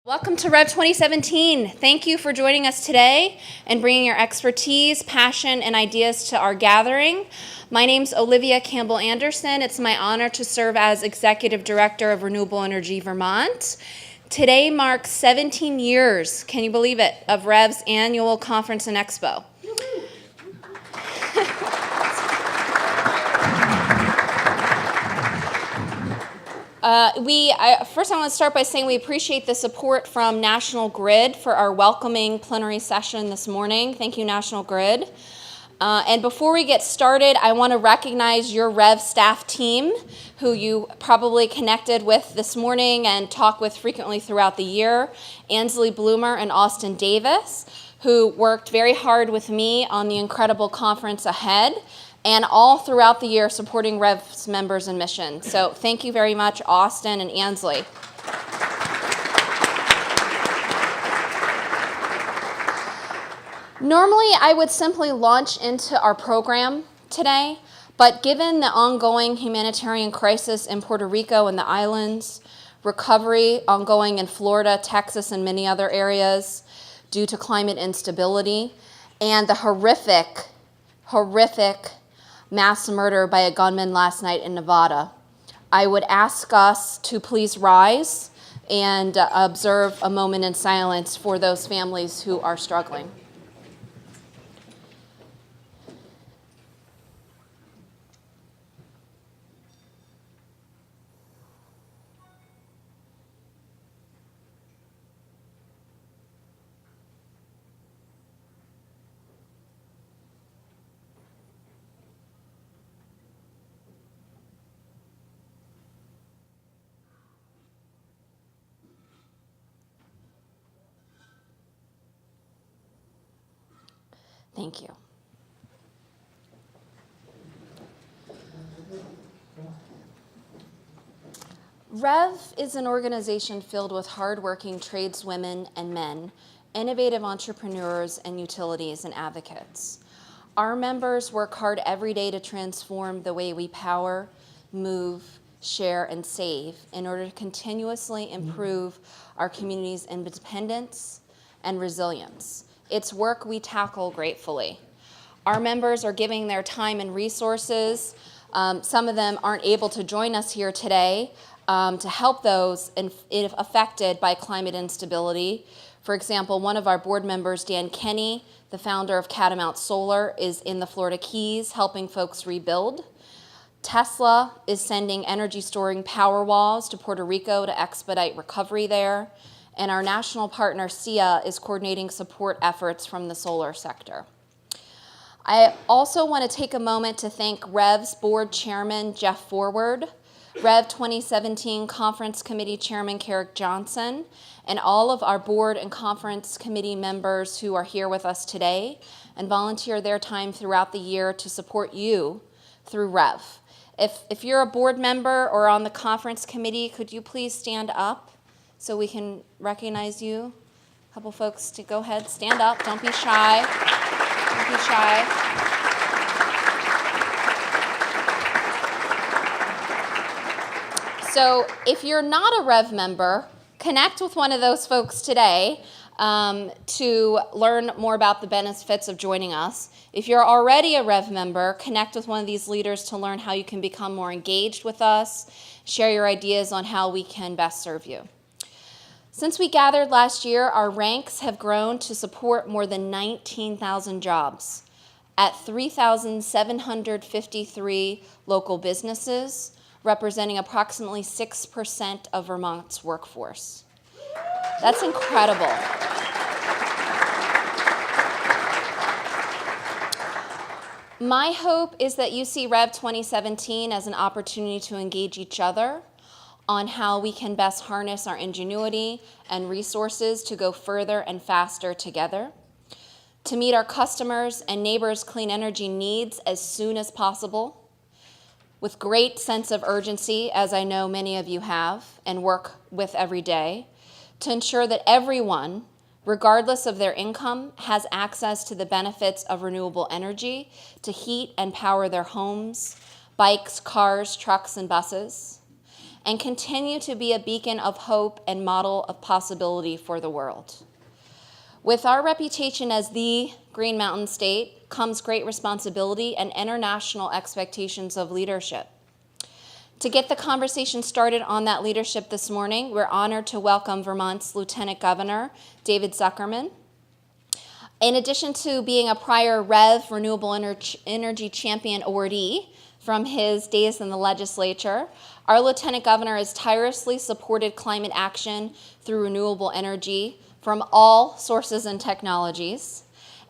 Welcome to Rev 2017. Thank you for joining us today and bringing your expertise, passion, and ideas to our gathering. My name's Olivia Campbell Andersen. It's my honor to serve as Executive Director of Renewable Energy Vermont. Today marks 17 years, can you believe it, of Rev's annual conference and expo. First, I want to start by saying we appreciate the support from National Grid for our welcoming plenary session this morning. Thank you, National Grid. And before we get started, I want to recognize your Rev staff team, who you probably connected with this morning and talk with frequently throughout the year. Ansley Bloomer and Austin Davis, who worked very hard with me on the incredible conference ahead, and all throughout the year supporting Rev's members and mission. So thank you very much, Austin and Ansley. Normally, I would simply launch into our program today, but given the ongoing humanitarian crisis in Puerto Rico and the islands, recovery ongoing in Florida, Texas, and many other areas due to climate instability, and the horrific mass murder by a gunman last night in Nevada, I would ask us to please rise and observe a moment in silence for those families who are struggling. Thank you. Rev is an organization filled with hardworking tradeswomen and men, innovative entrepreneurs, and utilities and advocates. Our members work hard every day to transform the way we power, move, share, and save in order to continuously improve our community's independence and resilience. It's work we tackle gratefully. Our members are giving their time and resources. Some of them aren't able to join us here today to help those affected by climate instability. For example, one of our board members, Dan Kenny, the founder of Catamount Solar, is in the Florida Keys helping folks rebuild. Tesla is sending energy storing power walls to Puerto Rico to expedite recovery there. And our national partner, SIA, is coordinating support efforts from the solar sector. I also want to take a moment to thank Rev's board chairman, Jeff Forward, Rev 2017 Conference Committee Chairman, Carrick Johnson, and all of our board and conference committee members who are here with us today and volunteer their time throughout the year to support you through Rev. If you're a board member or on the conference committee, could you please stand up so we can recognize you? A couple folks to go ahead, stand up, don't be shy. Don't be shy. So if you're not a Rev member, connect with one of those folks today to learn more about the benefits of joining us. If you're already a Rev member, connect with one of these leaders to learn how you can become more engaged with us, share your ideas on how we can best serve you. Since we gathered last year, our ranks have grown to support more than 19,000 jobs at 3,753 local businesses, representing approximately 6% of Vermont's workforce. That's incredible. My hope is that you see Rev 2017 as an opportunity to engage each other on how we can best harness our ingenuity and resources to go further and faster together, to meet our customers' and neighbors' clean energy needs as soon as possible, with great sense of urgency, as I know many of you have and work with every day, to ensure that everyone, regardless of their income, has access to the benefits of renewable energy to heat and power their homes, bikes, cars, trucks, and buses, and continue to be a beacon of hope and model of possibility for the world. With our reputation as the Green Mountain State comes great responsibility and international expectations of leadership. To get the conversation started on that leadership this morning, we're honored to welcome Vermont's Lieutenant Governor, David Zuckerman. In addition to being a prior REV, Renewable Energy Champion awardee from his days in the legislature, our Lieutenant Governor has tirelessly supported climate action through renewable energy from all sources and technologies,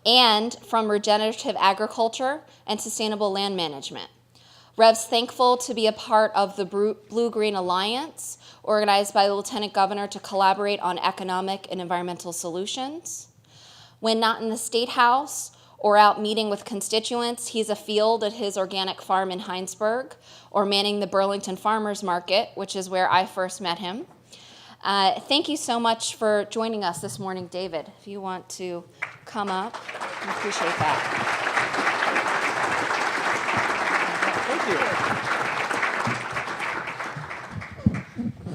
and from regenerative agriculture and sustainable land management. REV's thankful to be a part of the Blue-Green Alliance, organized by the Lieutenant Governor to collaborate on economic and environmental solutions. When not in the State House or out meeting with constituents, he's afield at his organic farm in Heinsberg, or manning the Burlington Farmers Market, which is where I first met him. Thank you so much for joining us this morning, David. If you want to come up, I appreciate that.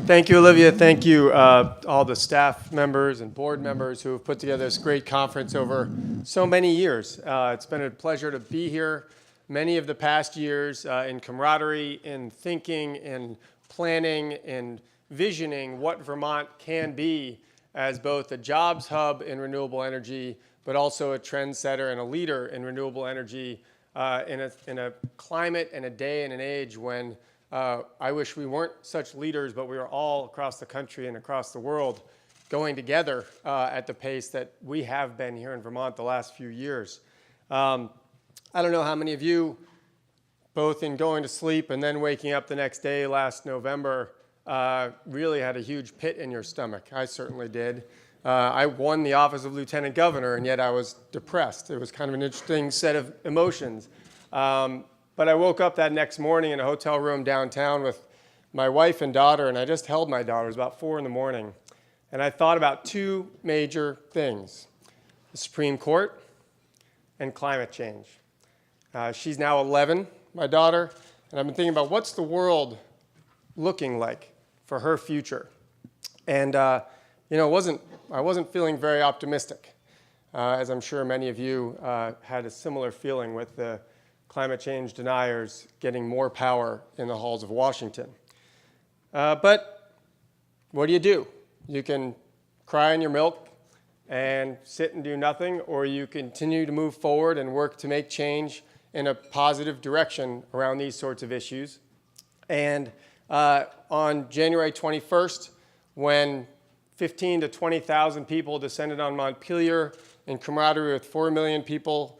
Thank you, Olivia. Thank you, all the staff members and board members who have put together this great conference over so many years. It's been a pleasure to be here many of the past years in camaraderie, in thinking, in planning, in visioning what Vermont can be as both a jobs hub in renewable energy, but also a trendsetter and a leader in renewable energy in a climate and a day and an age when I wish we weren't such leaders, but we are all across the country and across the world going together at the pace that we have been here in Vermont the last few years. I don't know how many of you, both in going to sleep and then waking up the next day last November, really had a huge pit in your stomach. I certainly did. I won the office of Lieutenant Governor, and yet I was depressed. It was kind of an interesting set of emotions. But I woke up that next morning in a hotel room downtown with my wife and daughter, and I just held my daughter. It was about 4 a.m. And I thought about two major things: the Supreme Court and climate change. She's now 11, my daughter, and I've been thinking about what's the world looking like for her future. And I wasn't feeling very optimistic, as I'm sure many of you had a similar feeling with the climate change deniers getting more power in the halls of Washington. But what do? You can cry in your milk and sit and do nothing, or you continue to move forward and work to make change in a positive direction around these sorts of issues. And on January 21st, when 15,000 to 20,000 people descended on Montpelier in camaraderie with 4 million people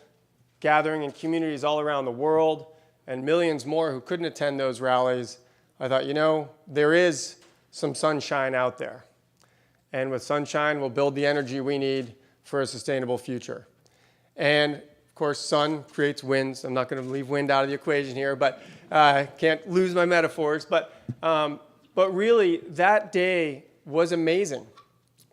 gathering in communities all around the world, and millions more who couldn't attend those rallies, I thought, there is some sunshine out there. And with sunshine, we'll build the energy we need for a sustainable future. And of course, sun creates winds. I'm not going to leave wind out of the equation here, but I can't lose my metaphors. But really, that day was amazing.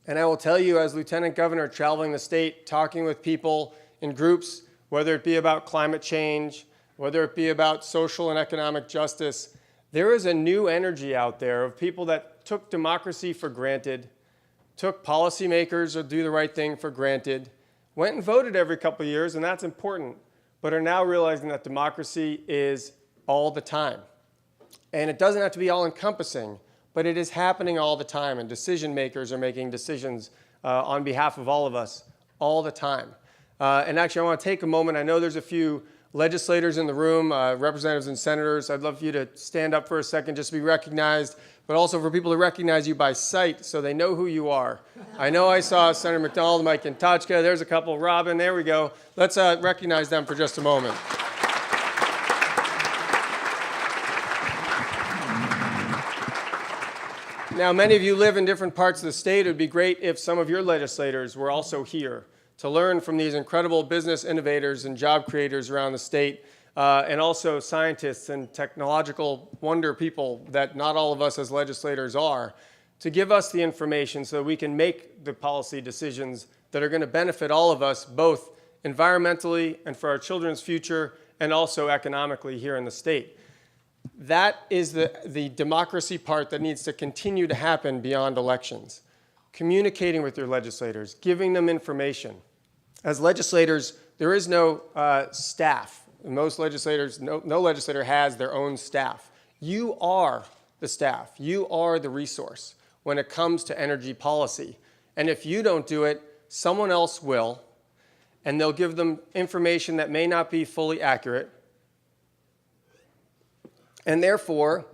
And I will tell you, as Lieutenant Governor, traveling the state, talking with people in groups, whether it be about climate change, whether it be about social and economic justice, there is a new energy out there of people that took democracy for granted, took policymakers who do the right thing for granted, went and voted every couple of years, and that's important, but are now realizing that democracy is all the time. And it doesn't have to be all-encompassing, but it is happening all the time, and decision makers are making decisions on behalf of all of us all the time. And actually, I want to take a moment. I know there's a few legislators in the room, representatives and senators. I'd love for you to stand up for a second just to be recognized, but also for people to recognize you by sight so they know who you are. I know I saw Senator McDonald, Mike Antachka. There's a couple. Robin, there we go. Let's recognize them for just a moment. Now, many of you live in different parts of the state. It would be great if some of your legislators were also here to learn from these incredible business innovators and job creators around the state, and also scientists and technological wonder people that not all of us as legislators are, to give us the information so that we can make the policy decisions that are going to benefit all of us, both environmentally and for our children's future, and also economically here in the state. that is the democracy part that needs to continue to happen beyond elections. Communicating with your legislators, giving them information. As legislators, there is no staff. Most legislators, no legislator has their own staff. You are the staff. You are the resource when it comes to energy policy. And if you don't do it, someone else will, and they'll give them information that may not be fully accurate. And therefore,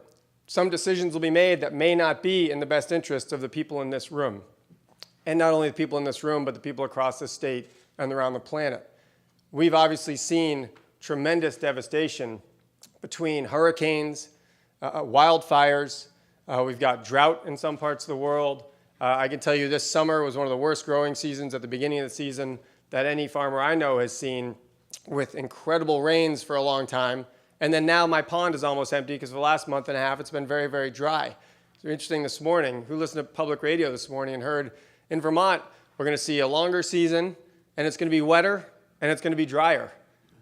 some decisions will be made that may not be in the best interest of the people in this room. And not only the people in this room, but the people across the state and around the planet. We've obviously seen tremendous devastation between hurricanes, wildfires. We've got drought in some parts of the world. I can tell you this summer was one of the worst growing seasons at the beginning of the season that any farmer I know has seen, with incredible rains for a long time. And then now my pond is almost empty because for the last month and a half it's been very, very dry. So interesting this morning, who listened to public radio this morning and heard in Vermont we're going to see a longer season and it's going to be wetter and it's going to be drier.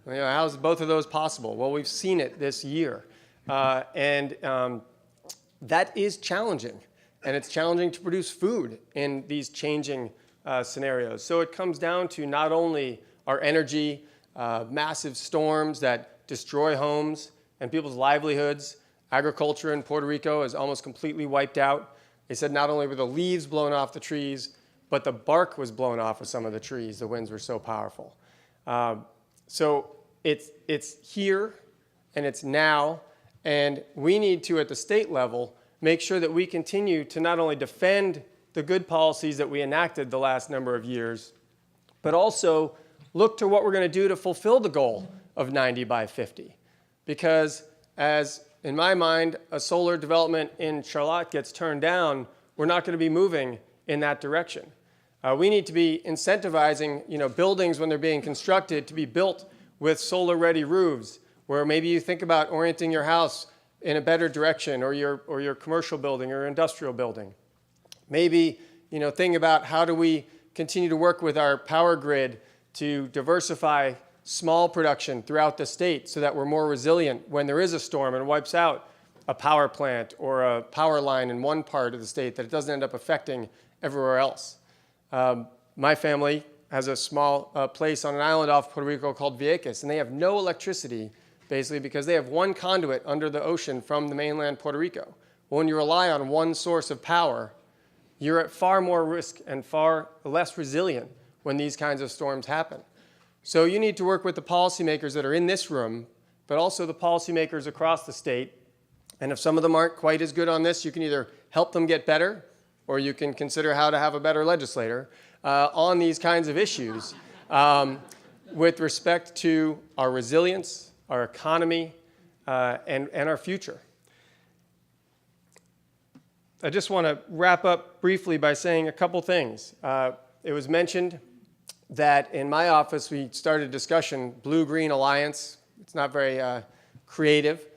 How is both of those possible? Well, we've seen it this year. That is challenging. And it's challenging to produce food in these changing scenarios. So it comes down to not only our energy, massive storms that destroy homes and people's livelihoods. Agriculture in Puerto Rico is almost completely wiped out. They said not only were the leaves blown off the trees, but the bark was blown off of some of the trees. The winds were so powerful. So it's here and it's now, and we need to, at the state level, make sure that we continue to not only defend the good policies that we enacted the last number of years, but also look to what we're going to do to fulfill the goal of 90 by 50. Because as, in my mind, a solar development in Charlotte gets turned down, we're not going to be moving in that direction. We need to be incentivizing, buildings when they're being constructed to be built with solar-ready roofs, where maybe you think about orienting your house in a better direction, or your commercial building or industrial building. Maybe, think about how do we continue to work with our power grid to diversify small production throughout the state so that we're more resilient when there is a storm and wipes out a power plant or a power line in one part of the state, that it doesn't end up affecting everywhere else. My family has a small place on an island off Puerto Rico called Vieques, and they have no electricity basically because they have one conduit under the ocean from the mainland Puerto Rico. Well, when you rely on one source of power, you're at far more risk and far less resilient when these kinds of storms happen. So you need to work with the policymakers that are in this room, but also the policymakers across the state. And if some of them aren't quite as good on this, you can either help them get better, or you can consider how to have a better legislator on these kinds of issues with respect to our resilience, our economy, and our future. I just want to wrap up briefly by saying a couple things. It was mentioned that in my office we started a discussion, Blue-Green Alliance. It's not very creative,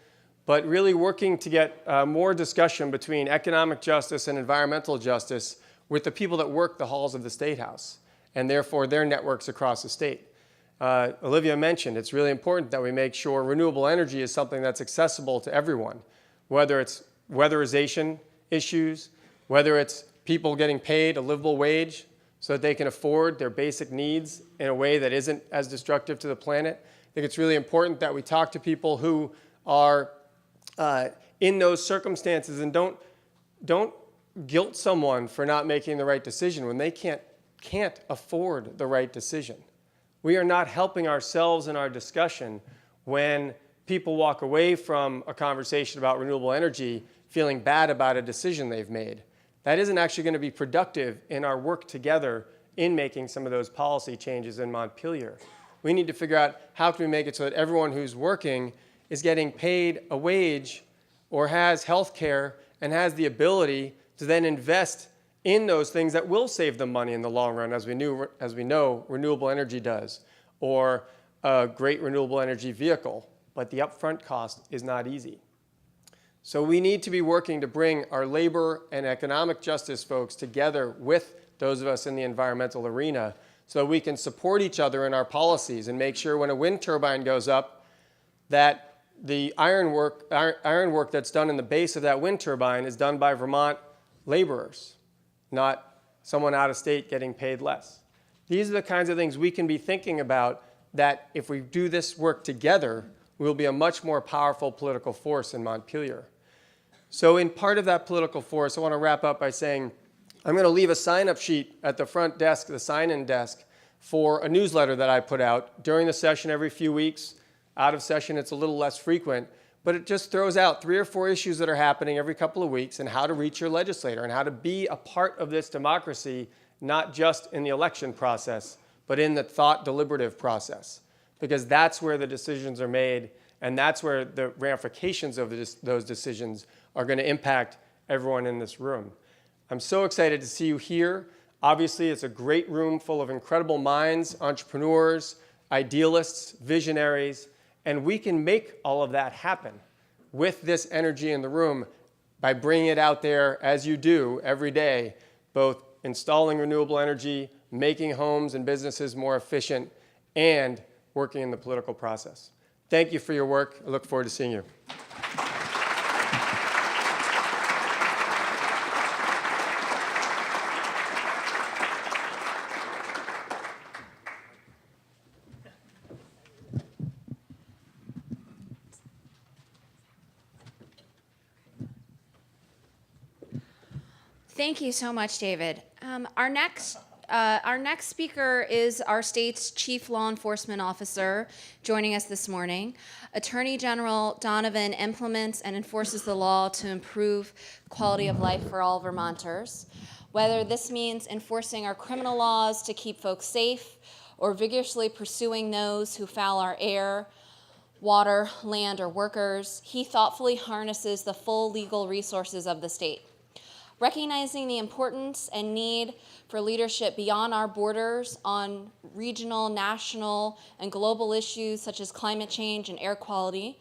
but really working to get more discussion between economic justice and environmental justice with the people that work the halls of the State House, and therefore their networks across the state. Olivia mentioned it's really important that we make sure renewable energy is something that's accessible to everyone, whether it's weatherization issues, whether it's people getting paid a livable wage so that they can afford their basic needs in a way that isn't as destructive to the planet. I think it's really important that we talk to people who are in those circumstances and don't guilt someone for not making the right decision when they can't afford the right decision. We are not helping ourselves in our discussion when people walk away from a conversation about renewable energy feeling bad about a decision they've made. That isn't actually going to be productive in our work together in making some of those policy changes in Montpelier. We need to figure out how can we make it so that everyone who's working is getting paid a wage or has health care and has the ability to then invest in those things that will save them money in the long run, as we know renewable energy does, or a great renewable energy vehicle. But the upfront cost is not easy. So we need to be working to bring our labor and economic justice folks together with those of us in the environmental arena so that we can support each other in our policies and make sure when a wind turbine goes up that the ironwork that's done in the base of that wind turbine is done by Vermont laborers, not someone out of state getting paid less. These are the kinds of things we can be thinking about, that if we do this work together, we'll be a much more powerful political force in Montpelier. So in part of that political force, I want to wrap up by saying I'm going to leave a sign-up sheet at the front desk, the sign-in desk, for a newsletter that I put out during the session every few weeks. Out of session, it's a little less frequent, but it just throws out 3 or 4 issues that are happening every couple of weeks and how to reach your legislator and how to be a part of this democracy, not just in the election process, but in the thought deliberative process, because that's where the decisions are made, and that's where the ramifications of those decisions are going to impact everyone in this room. I'm so excited to see you here. Obviously, it's a great room full of incredible minds, entrepreneurs, idealists, visionaries, and we can make all of that happen with this energy in the room by bringing it out there as you do every day, both installing renewable energy, making homes and businesses more efficient, and working in the political process. Thank you for your work. I look forward to seeing you. Thank you so much, David. Our next speaker is our state's Chief Law Enforcement Officer joining us this morning. Attorney General Donovan implements and enforces the law to improve quality of life for all Vermonters. Whether this means enforcing our criminal laws to keep folks safe or vigorously pursuing those who foul our air, water, land, or workers, he thoughtfully harnesses the full legal resources of the state. Recognizing the importance and need for leadership beyond our borders on regional, national, and global issues such as climate change and air quality,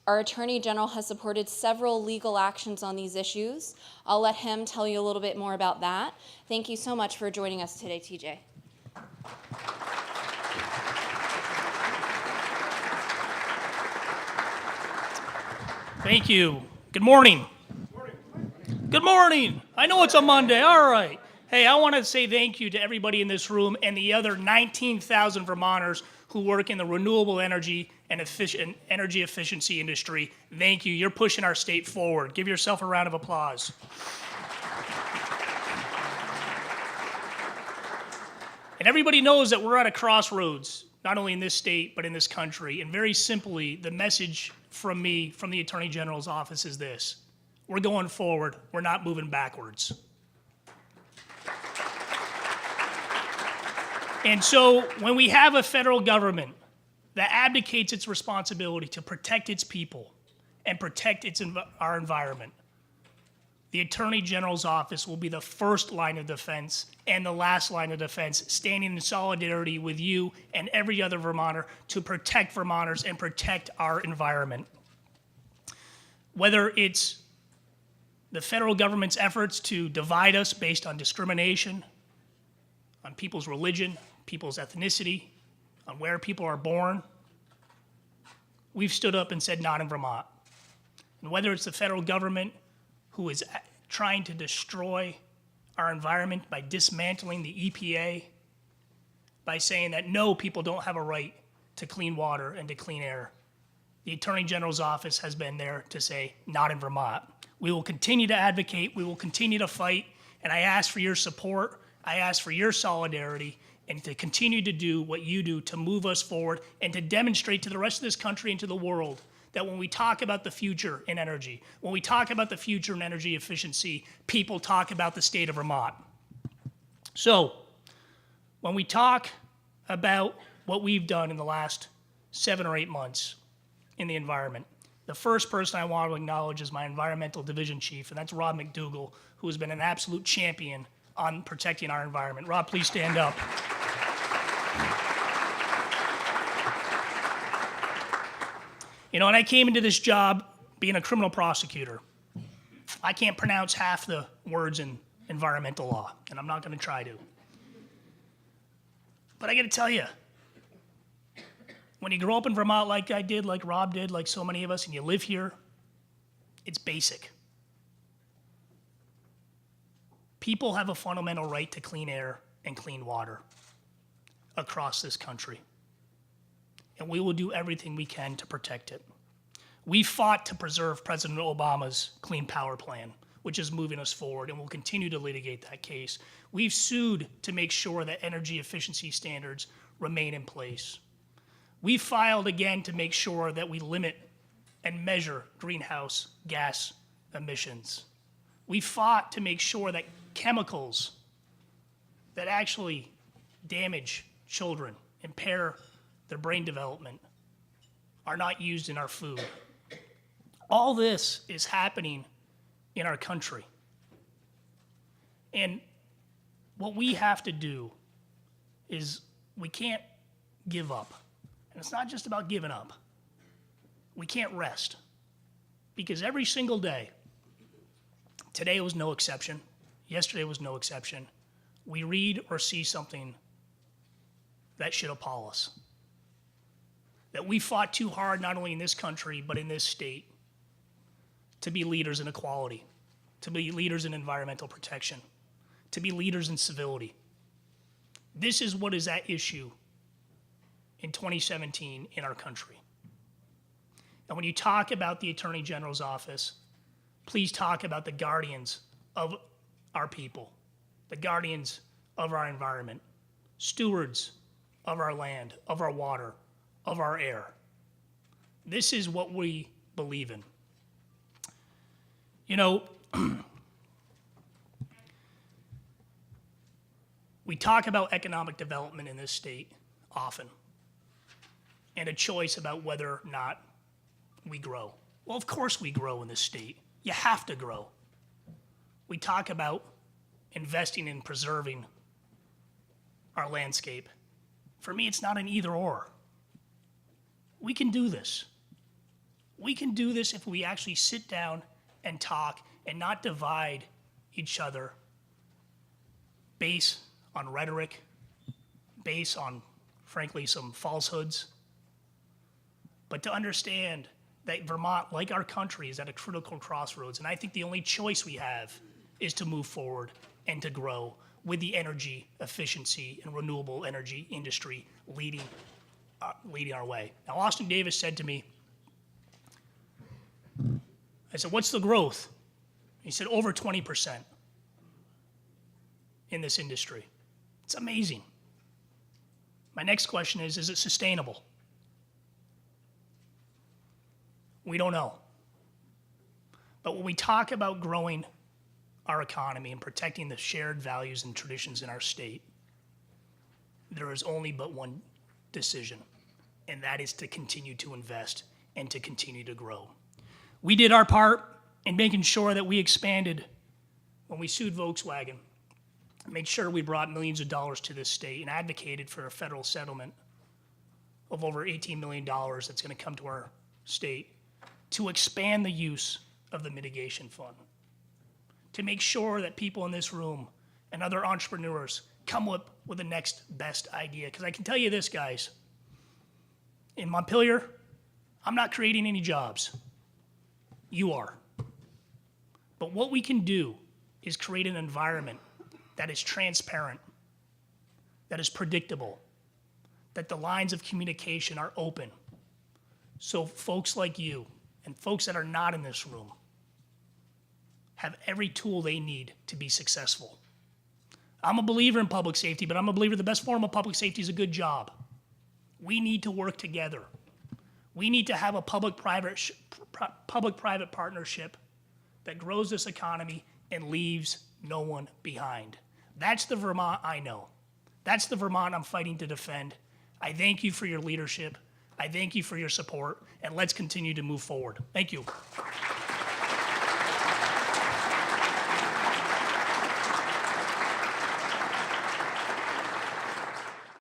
our Attorney General has supported several legal actions on these issues. I'll let him tell you a little bit more about that. Thank you so much for joining us today, TJ. Thank you. Good morning. Good morning. I know it's a Monday. All right. Hey, I want to say thank you to everybody in this room and the other 19,000 Vermonters who work in the renewable energy and energy efficiency industry. Thank you. You're pushing our state forward. Give yourself a round of applause. And everybody knows that we're at a crossroads, not only in this state, but in this country. And very simply, the message from me, from the Attorney General's office is this: we're going forward. We're not moving backwards. And so when we have a federal government that abdicates its responsibility to protect its people and protect our environment, the Attorney General's office will be the first line of defense and the last line of defense, standing in solidarity with you and every other Vermonter to protect Vermonters and protect our environment. Whether it's the federal government's efforts to divide us based on discrimination, on people's religion, people's ethnicity, on where people are born, we've stood up and said, not in Vermont. And whether it's the federal government who is trying to destroy our environment by dismantling the EPA, by saying that no, people don't have a right to clean water and to clean air, the Attorney General's office has been there to say, not in Vermont. We will continue to advocate, we will continue to fight, and I ask for your support, I ask for your solidarity, and to continue to do what you do to move us forward and to demonstrate to the rest of this country and to the world that when we talk about the future in energy, when we talk about the future in energy efficiency, people talk about the state of Vermont. So, when we talk about what we've done in the last 7 or 8 months in the environment, the first person I want to acknowledge is my environmental division chief, and that's Rob McDougall, who has been an absolute champion on protecting our environment. Rob, please stand up. You know, and I came into this job being a criminal prosecutor. I can't pronounce half the words in environmental law, and I'm not going to try to. But I got to tell you, When you grow up in Vermont like I did, like Rob did, like so many of us, and you live here, it's basic. People have a fundamental right to clean air and clean water across this country. And we will do everything we can to protect it. We fought to preserve President Obama's Clean Power Plan, which is moving us forward, and we'll continue to litigate that case. We've sued to make sure that energy efficiency standards remain in place. We filed again to make sure that we limit and measure greenhouse gas emissions. We fought to make sure that chemicals that actually damage children, impair their brain development, are not used in our food. All this is happening in our country. And what we have to do is we can't give up. And it's not just about giving up. We can't rest. Because every single day, today was no exception, yesterday was no exception, we read or see something that should appall us. That we fought too hard, not only in this country, but in this state, to be leaders in equality, to be leaders in environmental protection, to be leaders in civility. This is what is at issue in 2017 in our country. And when you talk about the Attorney General's office, please talk about the guardians of our people, the guardians of our environment, stewards of our land, of our water, of our air. This is what we believe in. You know, we talk about economic development in this state often, and a choice about whether or not we grow. Well, of course we grow in this state. You have to grow. We talk about investing in preserving our landscape. For me, it's not an either or. We can do this. We can do this if we actually sit down and talk and not divide each other based on rhetoric, based on, frankly, some falsehoods, but to understand that Vermont, like our country, is at a critical crossroads. And I think the only choice we have is to move forward and to grow with the energy efficiency and renewable energy industry leading our way. Now, Austin Davis said to me, I said, what's the growth? He said, over 20% in this industry. It's amazing. My next question is it sustainable? We don't know. But when we talk about growing our economy and protecting the shared values and traditions in our state, there is only but one decision, and that is to continue to invest and to continue to grow. We did our part in making sure that we expanded when we sued Volkswagen, made sure we brought millions of dollars to this state and advocated for a federal settlement of over $18 million that's going to come to our state to expand the use of the mitigation fund, to make sure that people in this room and other entrepreneurs come up with the next best idea. Because I can tell you this, guys, in Montpelier, I'm not creating any jobs. You are. But what we can do is create an environment that is transparent, that is predictable, that the lines of communication are open. So folks like you and folks that are not in this room have every tool they need to be successful. I'm a believer in public safety, but I'm a believer the best form of public safety is a good job. We need to work together. We need to have a public-private partnership that grows this economy and leaves no one behind. That's the Vermont I know. That's the Vermont I'm fighting to defend. I thank you for your leadership. I thank you for your support, and let's continue to move forward. Thank you.